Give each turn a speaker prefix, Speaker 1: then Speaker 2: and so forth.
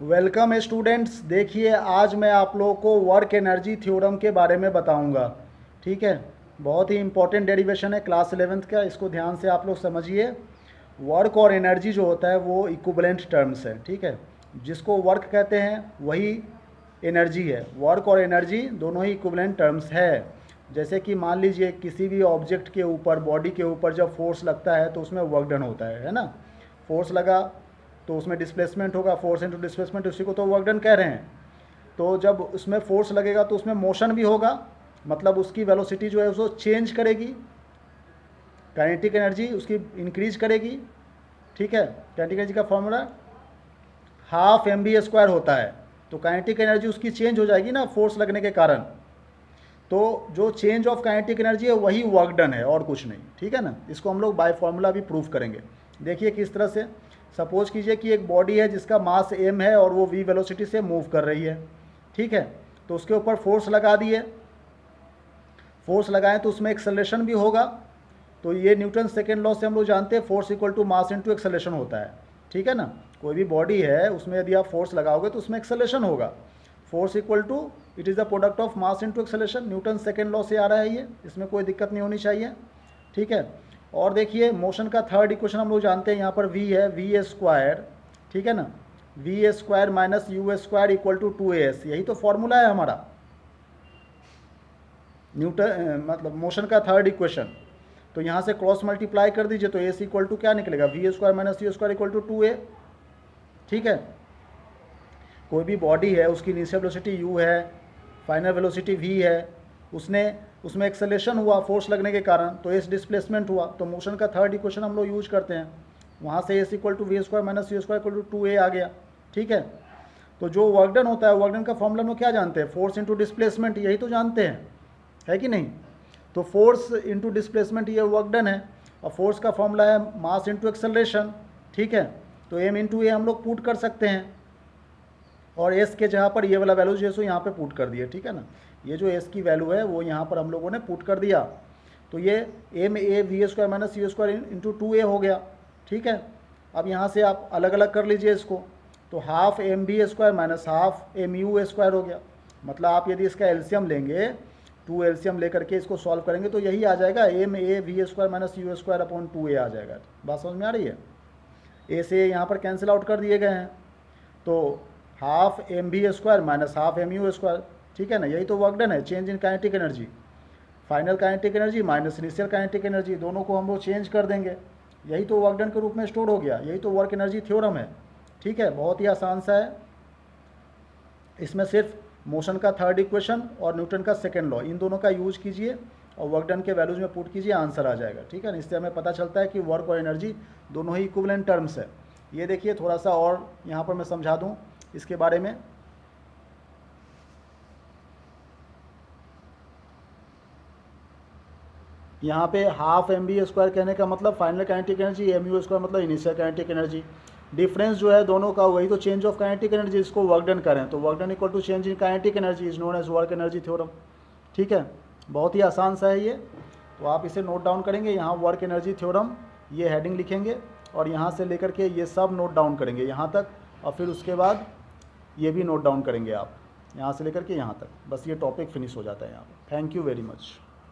Speaker 1: Welcome students. देखिए आज मैं आप लोगों को वर्क एनर्जी थ्योरम के बारे में बताऊंगा। ठीक है, बहुत ही इंपॉर्टेंट डेरिवेशन है क्लास 11th का, इसको ध्यान से आप लोग समझिए। वर्क और एनर्जी जो होता है वो इक्विवेलेंट टर्म्स है। ठीक है, जिसको वर्क कहते हैं वही एनर्जी है। वर्क और एनर्जी दोनों ही इक्विवेलेंट टर्म्स है। जैसे कि मान लीजिए किसी भी ऑब्जेक्ट के ऊपर, बॉडी के ऊपर जब फोर्स लगता है तो उसमें वर्क डन होता है ना। फोर्स लगा तो उसमें डिस्प्लेसमेंट होगा, फोर्स इनटू डिस्प्लेसमेंट, उसी को तो वर्क डन कह रहे हैं। तो जब उसमें फोर्स लगेगा तो उसमें मोशन भी होगा, मतलब उसकी वेलोसिटी जो है उसको चेंज करेगी, काइनेटिक एनर्जी उसकी इंक्रीज करेगी। ठीक है, काइनेटिक एनर्जी का formula half m v square होता है। तो काइनेटिक एनर्जी उसकी चेंज हो जाएगी ना फोर्स लगने के कारण। तो जो चेंज ऑफ काइनेटिक एनर्जी है वही वर्क डन है और कुछ नहीं। ठीक है ना, इसको हम लोग बाय फॉर्मूला भी प्रूफ करेंगे। देखिए किस तरह से। सपोज कीजिए कि एक बॉडी है जिसका मास m है और वो v वेलोसिटी से मूव कर रही है। ठीक है, तो उसके ऊपर फोर्स लगा दिए। फोर्स लगाएं तो उसमें एक्सेलरेशन भी होगा। तो ये न्यूटन सेकेंड लॉ से हम लोग जानते हैं, force equal to mass into acceleration होता है। ठीक है ना, कोई भी बॉडी है उसमें यदि आप फोर्स लगाओगे तो उसमें एक्सेलरेशन होगा। Force equal to it is the product of mass into acceleration, Newton second law से आ रहा है ये, इसमें कोई दिक्कत नहीं होनी चाहिए। ठीक है, और देखिए मोशन का थर्ड इक्वेशन हम लोग जानते हैं, यहाँ पर v है, v स्क्वायर। ठीक है ना, v square minus u square equal to 2as, यही तो फॉर्मूला है हमारा न्यूटन, मतलब मोशन का थर्ड इक्वेशन। तो यहाँ से क्रॉस मल्टीप्लाई कर दीजिए तो a इक्वल टू क्या निकलेगा, v square minus u square equal to 2a। ठीक है, कोई भी बॉडी है उसकी इनिशियल वेलोसिटी u है, फाइनल वेलोसिटी v है, उसमें एक्सेलेरेशन हुआ फोर्स लगने के कारण, तो एस डिस्प्लेसमेंट हुआ। तो मोशन का थर्ड इक्वेशन हम लोग यूज करते हैं, वहाँ से s equal to v square minus u square equal to 2a आ गया। ठीक है, तो जो वर्क डन होता है, वर्क डन का फॉर्मूला हम लोग क्या जानते हैं, फोर्स इंटू डिस्प्लेसमेंट, यही तो जानते हैं, है कि नहीं। तो फोर्स इंटू डिस्प्लेसमेंट ये वर्क डन है, और फोर्स का फॉर्मूला है मास इंटू एक्सेलरेशन। ठीक है, तो एम इंटू ए हम लोग पुट कर सकते हैं, और एस के जहाँ पर ये वाला वैल्यू जो है सो यहाँ पे पुट कर दिए। ठीक है ना, ये जो एस की वैल्यू है वो यहाँ पर हम लोगों ने पुट कर दिया। तो ये m a v square minus u square into 2a हो गया। ठीक है, अब यहाँ से आप अलग अलग कर लीजिए इसको, तो half m v square minus half m u square हो गया। मतलब आप यदि इसका एलसीएम लेंगे, 2 एलसीएम लेकर के इसको सॉल्व करेंगे तो यही आ जाएगा, m a v square minus u square upon 2a आ जाएगा। बात समझ में आ रही है। ए से यहाँ पर कैंसिल आउट कर दिए गए हैं, तो half m v square minus half m u square. ठीक है ना, यही तो वर्क डन है, change in kinetic energy. Final kinetic energy minus initial kinetic energy, दोनों को हम लोग चेंज कर देंगे, यही तो वर्क डन के रूप में स्टोर हो गया। यही तो वर्क एनर्जी थ्योरम है। ठीक है, बहुत ही आसान सा है। इसमें सिर्फ मोशन का थर्ड इक्वेशन और न्यूटन का सेकेंड लॉ, इन दोनों का यूज कीजिए और वर्क डन के वैल्यूज में पुट कीजिए, आंसर आ जाएगा। ठीक है ना, इससे हमें पता चलता है कि वर्क और एनर्जी दोनों ही इक्विवेलेंट टर्म्स है। ये देखिए थोड़ा सा और यहाँ पर मैं समझा दूँ इसके बारे में। यहाँ पे हाफ एम बी स्क्वायर कहने का मतलब final kinetic energy, m u square मतलब इनिशियल काइनेटिक एनर्जी। डिफरेंस जो है दोनों का वही तो चेंज ऑफ काइनेटिक एनर्जी, इसको वर्क डन करें तो work done equal to change in kinetic energy is known as work energy theorem. ठीक है, बहुत ही आसान सा है ये, तो आप इसे नोट डाउन करेंगे। यहाँ वर्क एनर्जी थ्योरम ये हेडिंग लिखेंगे और यहाँ से लेकर के ये सब नोट डाउन करेंगे यहाँ तक, और फिर उसके बाद ये भी नोट डाउन करेंगे आप यहाँ से लेकर के यहाँ तक। बस ये टॉपिक फिनिश हो जाता है यहाँ पर। Thank you very much.